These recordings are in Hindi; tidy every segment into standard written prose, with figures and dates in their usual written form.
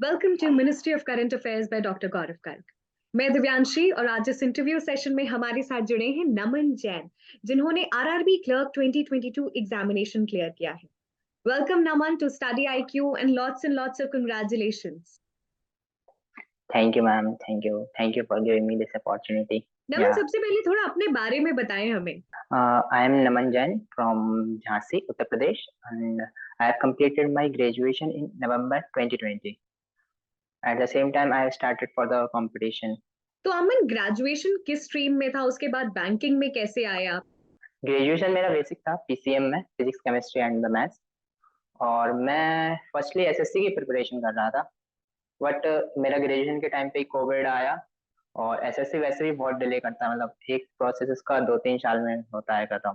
Welcome to Ministry of Current Affairs by doctor Gaurav Garg. मैं दिव्यांशी और आज इस इंटरव्यू सेशन में हमारे साथ जुड़े हैं नमन जैन, जिन्होंने आरआरबी क्लर्क 2022 एग्जामिनेशन क्लियर किया है। Welcome Naman to study IQ and lots of congratulations. Thank you, ma'am. Thank you. Thank you for giving me this opportunity. Naman, Yeah. सबसे पहले थोड़ा अपने बारे में बताएं हमें। I am Naman Jain from Jhansi, Uttar Pradesh, and I have completed my graduation in November 2020. At the same time, I have started for the competition. तो अमन, ग्रेजुएशन किस स्ट्रीम में था, उसके बाद बैंकिंग में कैसे आए आप? ग्रेजुएशन मेरा बेसिक था पीसीएम में, physics chemistry and the maths, और मैं फर्स्टली एसएससी की प्रिपरेशन कर रहा था। बट मेरा ग्रेजुएशन के टाइम पे कोविड आया, और एसएससी वैसे भी बहुत डिले करता है, मतलब एक प्रोसेस इसका 2-3 साल में होता है खत्म।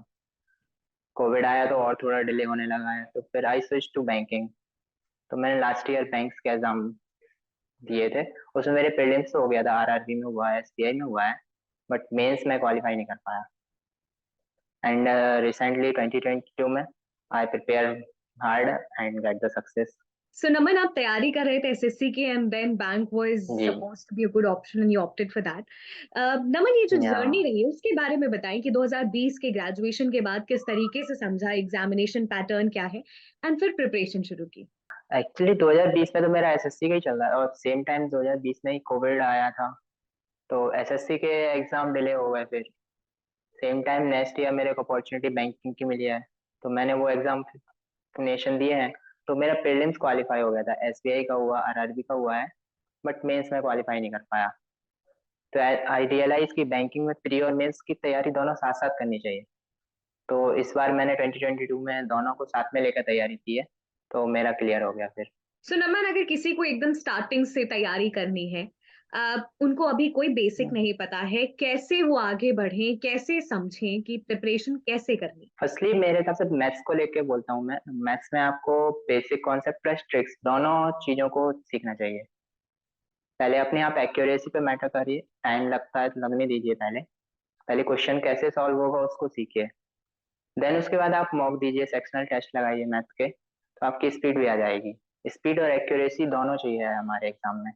कोविड आया तो और थोड़ा डिले होने लगा है, तो फिर आई स्विच टू बैंकिंग। तो मैंने लास्ट ईयर बैंक्स के एग्जाम दिए थे। उसमें मेरे प्रीलिम्स तो हो गया था, आरआरबी में हुआ है, एसबीआई में हुआ है, बट मेंस में क्वालिफाई नहीं कर पाया। एंड रिसेंटली 2022 में I prepare hard and get the success. So Naman, आप तैयारी कर रहे थे एसएससी की एंड देन बैंक वाज जी। Supposed to be a good option and you opted for that. Naman, ये जो या जर्नी रही है उसके बारे में बताएं कि 2020 के ग्रेजुएशन के बाद किस तरीके से समझा, एग्जामिनेशन पैटर्न क्या है, एंड फिर प्रिपरेशन शुरू की। एक्चुअली 2020 में तो मेरा एसएससी का ही चल रहा है, और सेम टाइम 2020 में ही कोविड आया था, तो एसएससी के एग्जाम डिले हो गए। फिर सेम टाइम नेक्स्ट ईयर मेरे को अपॉर्चुनिटी बैंकिंग की मिली है, तो मैंने वो एग्जाम नेशन दिए हैं। तो मेरा प्रीलिम्स क्वालिफाई हो गया था, एसबीआई का हुआ, आरआरबी का हुआ है, बट मेंस में क्वालिफाई नहीं कर पाया। तो आई रियलाइज कि बैंकिंग में प्री और मेंस की तैयारी दोनों साथ साथ करनी चाहिए। तो इस बार मैंने 2022 में दोनों को साथ में लेकर तैयारी की है, तो मेरा क्लियर हो गया फिर। सो नमन, अगर किसी को एकदम स्टार्टिंग से तैयारी करनी है, उनको अभी कोई बेसिक नहीं पता है, कैसे वो आगे बढ़े, कैसे समझें कि प्रिपरेशन कैसे करनी? फर्स्टली मेरे हिसाब से मैथ्स को लेके बोलता हूँ मैं। मैथ्स में आपको बेसिक कॉन्सेप्ट प्लस ट्रिक्स दोनों चीजों को सीखना चाहिए। पहले अपने आप एक्यूरेसी पे मैटर करिए, टाइम लगता है तो लगने दीजिए। पहले पहले क्वेश्चन कैसे सॉल्व होगा उसको सीखिए। देन उसके बाद आप मॉक दीजिए, सेक्शनल टेस्ट लगाइए मैथ के, तो आपकी स्पीड भी आ जाएगी। स्पीड और एक्यूरेसी दोनों चाहिए हमारे एग्जाम में।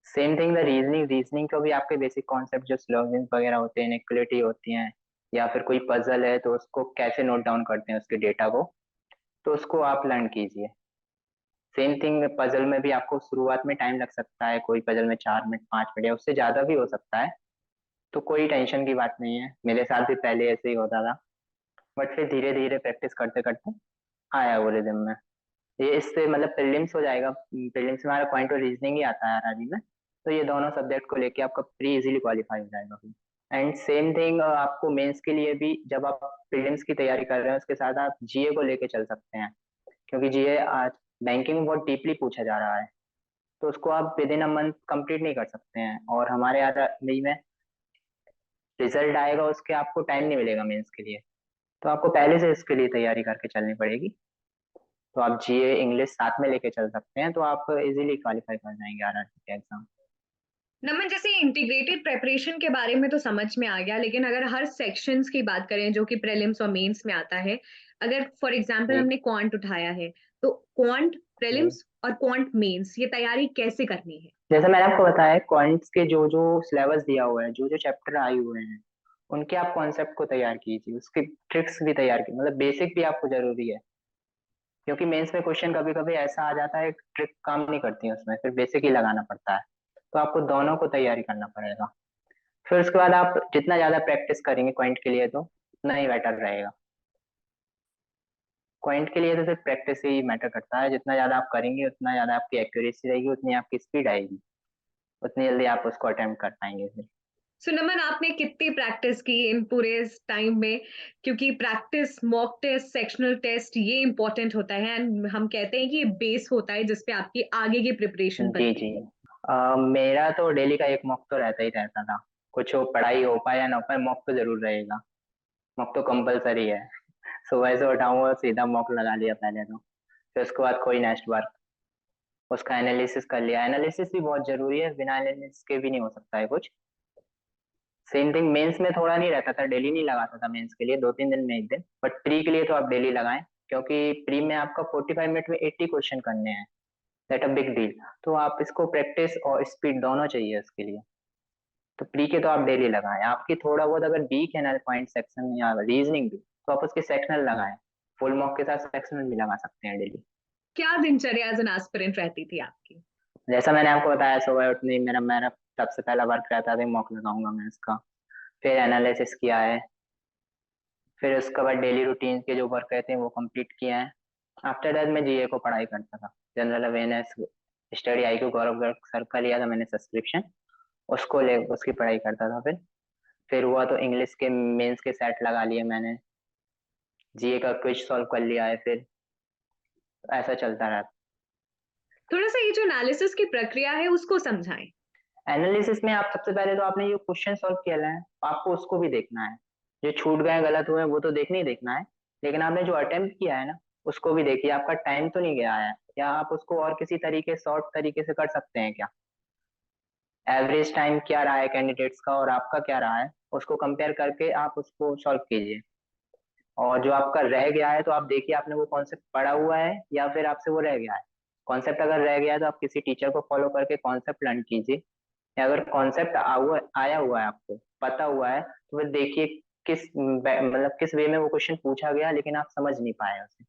Same thing the reasoning, reasoning को भी आपके बेसिक कॉन्सेप्ट जो स्लोगन्स वगैरह होते हैं, इनइक्वालिटी होती हैं, या फिर कोई पजल है तो उसको कैसे नोट डाउन करते हैं उसके डेटा को, तो उसको आप लर्न कीजिए। सेम थिंग पजल में भी आपको शुरुआत में टाइम लग सकता है, कोई पजल में 4 मिनट 5 मिनट या उससे ज्यादा भी हो सकता है, तो कोई टेंशन की बात नहीं है। मेरे साथ भी पहले ऐसे ही होता था, बट फिर धीरे धीरे प्रैक्टिस करते करते आया वो रिदम में। ये इससे मतलब प्रीलिम्स हो जाएगा। प्रीलिम्स में हमारा क्वांट और रीजनिंग ही आता है आरआरबी में, तो ये दोनों सब्जेक्ट को लेके आपका प्री इजीली क्वालिफाई हो जाएगा फिर। एंड सेम थिंग आपको मेंस के लिए भी, जब आप प्रीलिम्स की तैयारी कर रहे हैं उसके साथ आप जीए को लेके चल सकते हैं, क्योंकि जीए आज बैंकिंग में बहुत डीपली पूछा जा रहा है, तो उसको आप with in a month complete नहीं कर सकते हैं, और हमारे आरआरबी में रिजल्ट आएगा उसके आपको टाइम नहीं मिलेगा मेंस के लिए, तो आपको पहले से इसके लिए तैयारी करके चलनी पड़ेगी। तो आप जीए इंग्लिश साथ में लेके चल सकते हैं, तो आप इजीली क्वालिफाई कर जाएंगे आरआरबी के एग्जाम। नमन, जैसे इंटीग्रेटेड प्रेपरेशन के बारे में तो समझ में आ गया, लेकिन अगर हर सेक्शंस की बात करें जो कि प्रीलिम्स और मेंस में आता है, अगर फॉर एग्जांपल जी। हमने क्वांट उठाया है, तो क्वांट जी। प्रीलिम्स और क्वांट मेंस ये तैयारी कैसे करनी है? जैसे मैंने आपको बताया, क्वांट्स के जो जो सिलेबस दिया हुआ है, जो जो चैप्टर आए हुए हैं, उनके आप कॉन्सेप्ट को तैयार कीजिए, उसके ट्रिक्स भी तैयार कीजिए, मतलब बेसिक भी आपको जरूरी है, क्योंकि मेंस में क्वेश्चन कभी कभी ऐसा आ जाता है ट्रिक काम नहीं करती है उसमें, फिर बेसिक ही लगाना पड़ता है। तो आपको दोनों को तैयारी करना पड़ेगा। फिर उसके बाद आप जितना ज्यादा प्रैक्टिस करेंगे क्वांट के लिए तो उतना ही बेटर रहेगा। क्वांट के लिए तो सिर्फ प्रैक्टिस ही मैटर करता है, जितना ज्यादा आप करेंगे उतना ज्यादा आपकी एक्यूरेसी रहेगी, उतनी आपकी स्पीड आएगी, उतनी जल्दी आप उसको अटेम्प्ट कर पाएंगे फिर। सो नमन, आपने कितनी प्रैक्टिस की इन पूरे इस टाइम में? क्योंकि practice, mock test, sectional test ये इंपॉर्टेंट होता है, एंड हम कहते हैं कि ये बेस होता है जिसपे आपकी आगे की प्रिपरेशन जी बनती जी। है। मेरा तो डेली का एक मॉक तो रहता ही रहता था, कुछ हो पढ़ाई हो पाए या ना हो पाए, मॉक तो जरूर रहेगा। मॉक तो कंपलसरी है। सुबह से उठाऊंगा सीधा मॉक लगा लिया पहले तो, फिर उसके बाद कोई नेक्स्ट वर्क, उसका एनालिसिस कर लिया। एनालिसिस भी बहुत जरूरी है, बिना एनालिसिस के भी नहीं हो सकता है कुछ। सेम थिंग मेंस में थोड़ा नहीं रहता था, डेली नहीं लगाता था मेंस के लिए, 2-3 दिन में एक दिन, बट प्री के लिए तो आप डेली लगाएं, क्योंकि प्री में आपका 45 मिनट में 80 क्वेश्चन करने हैं। That a big deal. तो आप इसको प्रैक्टिस और स्पीड दोनों चाहिए उसके लिए। तो प्री के तो आप डेली लगाएं। आपकी थोड़ा बहुत अगर वीक है ना पॉइंट सेक्शन या रीजनिंग भी, तो आप उसके सेक्शनल लगाएं। फुल मॉक के साथ सेक्शनल भी लगा सकते हैं डेली। क्या दिनचर्या एज एन एस्पिरेंट रहती थी आपकी? जैसा मैंने आपको बताया, सुबह उठने मेरा मेरा सबसे पहला वर्क रहता था मॉक लगाऊंगा मैं इसका। फिर एनालिसिस किया है। फिर उसके बाद डेली रूटीन के जो वर्क रहते हैं वो कंप्लीट किए हैं। आफ्टर दैट मैं जीए को पढ़ाई करता था। जनरल अवेयरनेस स्टडी IQ गौरव गर्ग सर का लिया था मैंने सब्सक्रिप्शन। उसको ले उसकी पढ़ाई करता था। फिर हुआ तो इंग्लिश के मेंस के सेट लगा लिए मैंने। जीए का क्विज सॉल्व कर लिया है। फिर ऐसा चलता रहा। थोड़ा सा ये जो एनालिसिस की प्रक्रिया है उसको समझाएं। एनालिसिस में आप सबसे पहले तो आपने जो क्वेश्चन सॉल्व किया है आपको उसको भी देखना है। जो छूट गए गलत हुए वो तो देखने ही देखना है। लेकिन आपने जो अटेम्प्ट किया है ना, उसको भी देखिए आपका टाइम तो नहीं गया है। या आप उसको और किसी तरीके शॉर्ट तरीके से कर सकते हैं क्या। एवरेज टाइम क्या रहा है कैंडिडेट्स का और आपका क्या रहा है, उसको कंपेयर करके आप उसको सॉल्व कीजिए। और जो आपका रह गया है तो आप देखिए आपने वो कॉन्सेप्ट पढ़ा हुआ है या फिर आपसे वो रह गया है। कॉन्सेप्ट अगर रह गया है तो आप किसी टीचर को फॉलो करके कॉन्सेप्ट लर्न कीजिए। या अगर कॉन्सेप्ट आया हुआ है आपको पता हुआ है तो फिर देखिए मतलब किस वे में वो क्वेश्चन पूछा गया लेकिन आप समझ नहीं पाए उसे।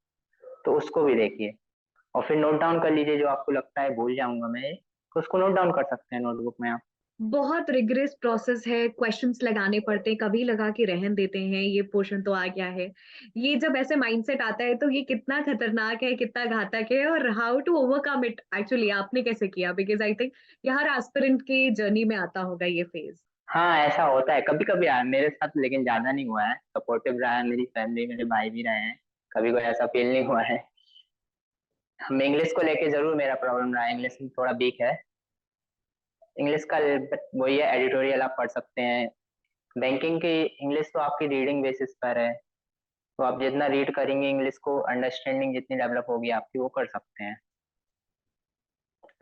तो उसको भी देखिए। और फिर नोट डाउन कर लीजिए जो आपको लगता है भूल जाऊंगा मैं, तो उसको नोट डाउन कर सकते हैं नोटबुक में आप। बहुत रिगरस प्रोसेस है, क्वेश्चंस लगाने पड़ते हैं, कभी लगा के रहन देते हैं, ये पोर्शन तो आ गया है। ये जब ऐसे माइंडसेट आता है तो ये कितना खतरनाक है, कितना घातक है, और how to overcome it actually आपने कैसे किया? बिकॉज आई थिंक ये हर एस्पिरेंट की जर्नी में आता होगा ये फेज। हाँ ऐसा होता है कभी कभी मेरे साथ, लेकिन ज्यादा नहीं हुआ है। सपोर्टिव रहा है मेरी फैमिली, मेरे भाई भी रहे हैं। कभी कोई ऐसा फील नहीं हुआ है। हम इंग्लिश को लेके जरूर मेरा प्रॉब्लम रहा है, इंग्लिश में थोड़ा वीक है। इंग्लिश का वही है, एडिटोरियल आप पढ़ सकते हैं। बैंकिंग की इंग्लिश तो आपकी रीडिंग बेसिस पर है। तो आप जितना रीड करेंगे इंग्लिश को, अंडरस्टैंडिंग जितनी डेवलप होगी आपकी, वो कर सकते हैं।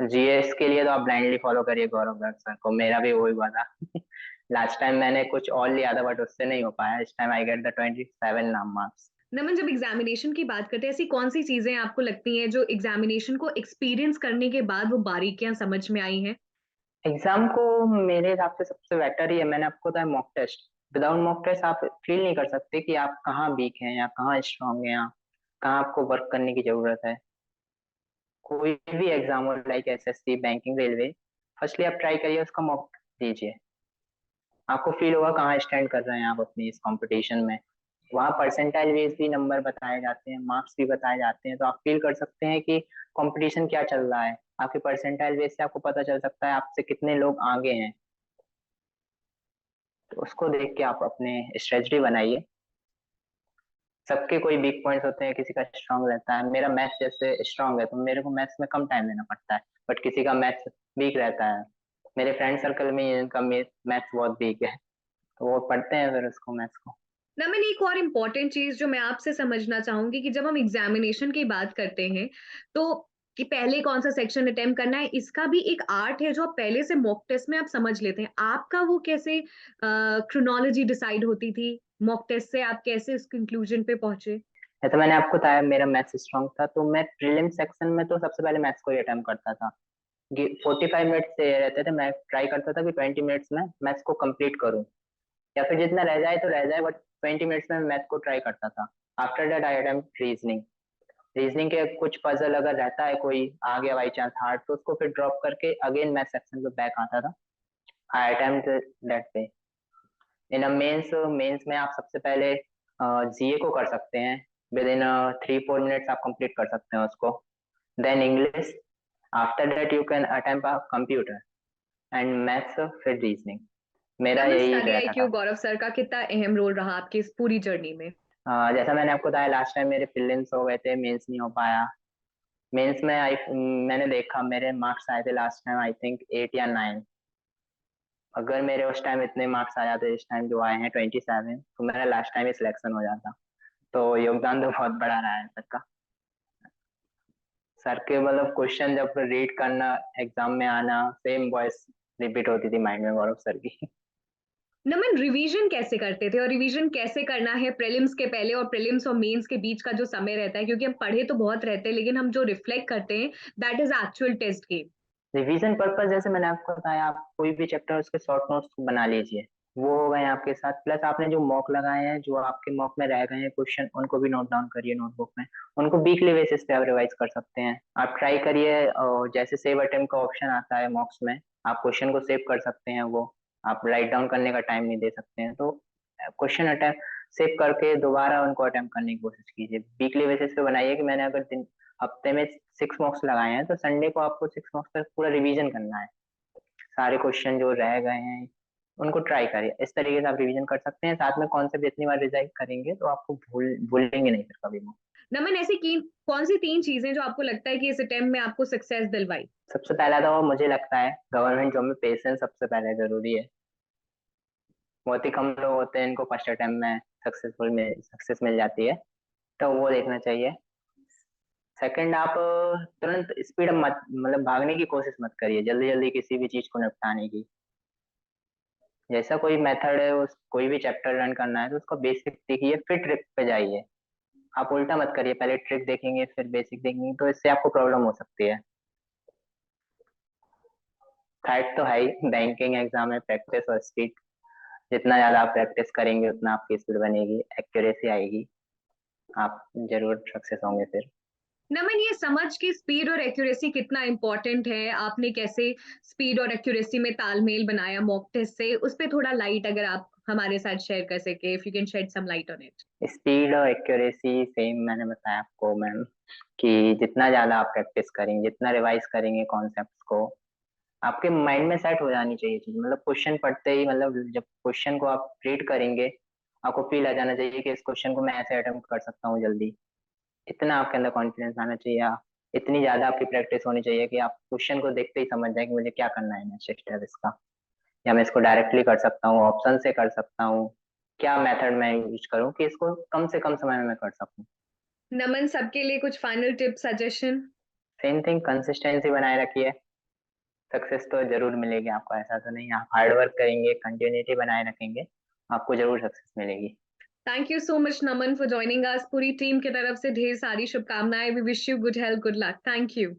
जीएस के लिए तो आप ब्लाइंडली फॉलो करिए गौरव गर्ग सर को। मेरा भी वही हुआ था। लास्ट टाइम मैंने कुछ और लिया था बट उससे नहीं हो पाया। इस टाइम आई गेट द 27 नाम मार्क्स। नमन, जब एग्जामिनेशन की बात करते हैं, ऐसी कौन सी चीजें आपको लगती हैं जो एग्जामिनेशन को एक्सपीरियंस करने के बाद वो बारीकियां समझ में आई हैं? एग्जाम को मेरे हिसाब से सबसे बेटर ही है, मैंने आपको बताया mock test. Without mock test आप फील नहीं कर सकते कि आप कहाँ वीक हैं या कहाँ स्ट्रांग हैं या कहाँ आपको वर्क करने की जरूरत है। कोई भी एग्जाम हो, like SSC, banking, railway, firstly आप ट्राई करिए, उसका मॉक दीजिए। आपको फील होगा कहाँ स्टैंड कर रहे हैं आप अपनी इस कंपटीशन में। वहाँ परसेंटाइल बेस भी नंबर बताए जाते हैं, मार्क्स भी बताए जाते हैं, तो आप फील कर सकते हैं कि कंपटीशन क्या चल रहा है। आपके परसेंटाइल बेस से आपको पता चल सकता है आपसे कितने लोग आगे हैं। तो उसको देख के आप अपने स्ट्रेटजी बनाइए। सबके कोई वीक पॉइंट्स होते हैं, किसी का स्ट्रांग रहता है। मेरा मैथ्स जैसे स्ट्रांग है तो मेरे को मैथ्स में कम टाइम देना पड़ता है, बट किसी का मैथ्स वीक रहता है। मेरे फ्रेंड सर्कल में इनका मैथ्स बहुत वीक है, तो वो पढ़ते हैं फिर उसको मैथ्स को। नमन, एक और इम्पॉर्टेंट चीज जो मैं आपसे समझना चाहूंगी कि जब हम एग्जामिनेशन की बात करते हैं तो कि पहले कौन सा सेक्शन अटेम्प्ट करना है, इसका भी एक आर्ट है जो आप पहले से मॉक टेस्ट में आप समझ लेते हैं। आपका वो कैसे क्रोनोलॉजी डिसाइड होती थी? मॉक टेस्ट से आप कैसे इस कंक्लूजन पे पहुंचे? जैसे मैंने आपको बताया मेरा मैथ्स स्ट्रांग था, तो मैं प्रीलिम सेक्शन में तो सबसे पहले मैथ्स को ही अटेम्प्ट करता था। 45 मिनट्स से रहते थे, मैं ट्राई करता था कि 20 मिनट्स में मैथ्स को कंप्लीट करूं। या फिर जितना रह जाए तो रह जाए, बट 20 मिनट्स में मैथ को ट्राई करता था। After that I attempt reasoning. Reasoning के कुछ पजल अगर रहता है कोई आ गया बाई चांस हार्ड, तो उसको फिर ड्रॉप करके अगेन मैथ सेक्शन पे बैक आता था। I attempt that way. In mains, mains में आप सबसे पहले जीए को कर सकते हैं। विद इन 3-4 मिनट्स आप कंप्लीट कर सकते हैं उसको। Then English. After that you can attempt a computer and maths, फिर रीजनिंग। मेरा नमन, यही स्टडी रहता आईक्यू था। गौरव सर का कितना अहम रोल रहा आपकी इस पूरी जर्नी में? जैसा मैंने आपको बताया लास्ट टाइम मेरे प्रीलिम्स हो गए थे, मेंस नहीं हो पाया। मेंस में आई मैंने देखा मेरे मार्क्स आए थे लास्ट टाइम आई थिंक 8 या 9। अगर मेरे उस टाइम इतने मार्क्स आ जाते इस टाइम जो आए हैं 27, तो मेरा लास्ट टाइम ही सिलेक्शन हो जाता। तो योगदान तो बहुत बड़ा रहा है सबका। सर के मतलब क्वेश्चन जब रीड करना, एग्जाम में आना, सेम वॉइस रिपीट होती थी माइंड में गौरव सर की। नमन, रिवीजन कैसे करते थे और रिवीजन कैसे करना है प्रीलिम्स के पहले और प्रीलिम्स और मेंस के बीच का जो समय रहता है, क्योंकि हम पढ़े तो बहुत रहते हैं लेकिन हम जो रिफ्लेक्ट करते हैं that is actual test game. Revision purpose जैसे मैंने आपको बताया, आप कोई भी चैप्टर उसके शॉर्ट नोट्स बना लीजिए, वो हो गए आपके साथ। प्लस आपने जो मॉक लगाए हैं, जो आपके मॉक में रह गए हैं क्वेश्चन, उनको भी नोट डाउन करिए नोटबुक में। उनको वीकली बेसिस पे आप रिवाइज कर सकते हैं। आप ट्राई करिए, और जैसे सेव अटेम्प्ट का ऑप्शन आता है मॉक्स में, आप क्वेश्चन को सेव कर सकते हैं। वो आप राइट डाउन करने का टाइम नहीं दे सकते हैं, तो क्वेश्चन अटेम्प्ट सेव करके दोबारा उनको अटेम्प्ट करने की कोशिश कीजिए। वीकली बेसिस पे बनाइए कि मैंने अगर दिन हफ्ते में 6 मॉक्स लगाए हैं, तो संडे को आपको 6 मॉक्स तक पूरा रिवीजन करना है। सारे क्वेश्चन जो रह गए हैं उनको ट्राई करिए। इस तरीके से आप रिवीजन कर सकते हैं। साथ में कॉन्सेप्ट जितनी बार रिवाइज करेंगे तो आपको भूलेंगे नहीं फिर कभी भी। नमन, ऐसी कौन सी 3 चीजें जो आपको लगता है कि इस अटेम्प्ट में आपको सक्सेस दिलवाई? सबसे पहला तो मुझे लगता है गवर्नमेंट जॉब में पेशेंस सबसे पहले जरूरी है। बहुत ही कम लोग होते हैं इनको फर्स्ट अटेम्प्ट में सक्सेस मिल जाती है, तो वो देखना चाहिए। सेकंड, आप तुरंत स्पीड मत मतलब भागने की कोशिश मत करिए, जल्दी जल्दी किसी भी चीज को निपटाने की। जैसा कोई मेथड है, उस कोई भी चैप्टर लर्न करना है तो उसका बेसिक सीखिए, फिर ट्रिक पे जाइए। आप उल्टा मत करिए, पहले ट्रिक देखेंगे फिर बेसिक देखेंगे, तो इससे आपको प्रॉब्लम हो सकती है। थर्ड तो है ही, बैंकिंग एग्जाम में प्रैक्टिस और स्पीड। जितना ज्यादा आप प्रैक्टिस करेंगे उतना आपकी स्पीड बनेगी, एक्यूरेसी आएगी, आप जरूर सक्सेस होंगे फिर। नमन, ये समझ कि स्पीड और एक्यूरेसी कितना इंपॉर्टेंट है, आपने कैसे स्पीड और एक्यूरेसी में तालमेल बनाया मॉक टेस्ट से, उस पे थोड़ा लाइट अगर आप हमारे साथ शेयर कर सके, if you can shed some light on it. Speed और एक्यूरेसी सेम मैंने बताया आपको मैम, कि जितना ज्यादा आप प्रैक्टिस करेंगे, जितना रिवाइज करेंगे कॉन्सेप्ट्स को, आपके माइंड में सेट हो जानी चाहिए चीज। मतलब क्वेश्चन पढ़ते ही, मतलब जब क्वेश्चन को आप रीड करेंगे, आपको फील आ जाना चाहिए कि इस क्वेश्चन को मैं ऐसे अटेम्प्ट कर सकता हूँ जल्दी। इतना आपके अंदर कॉन्फिडेंस आना चाहिए, इतनी ज्यादा आपकी प्रैक्टिस होनी चाहिए कि आप क्वेश्चन को देखते ही समझ जाए कि मुझे क्या करना है नेक्स्ट स्टेप इसका, या मैं इसको डायरेक्टली कर सकता हूँ, ऑप्शन से कर सकता हूँ, क्या मेथड मैं यूज करूँ कि इसको कम से कम समय में मैं कर सकूँ। नमन, सबके लिए कुछ final tip suggestion? Same thing, consistency बनाए रखिए। सक्सेस तो जरूर मिलेगी आपको, ऐसा तो नहीं। आप हार्ड वर्क करेंगे, कंटिन्यूटी बनाए रखेंगे, आपको जरूर सक्सेस मिलेगी। Thank you so much Naman for joining us. पूरी टीम की तरफ से ढेर सारी शुभकामनाएं। We wish you good health, good luck. Thank you.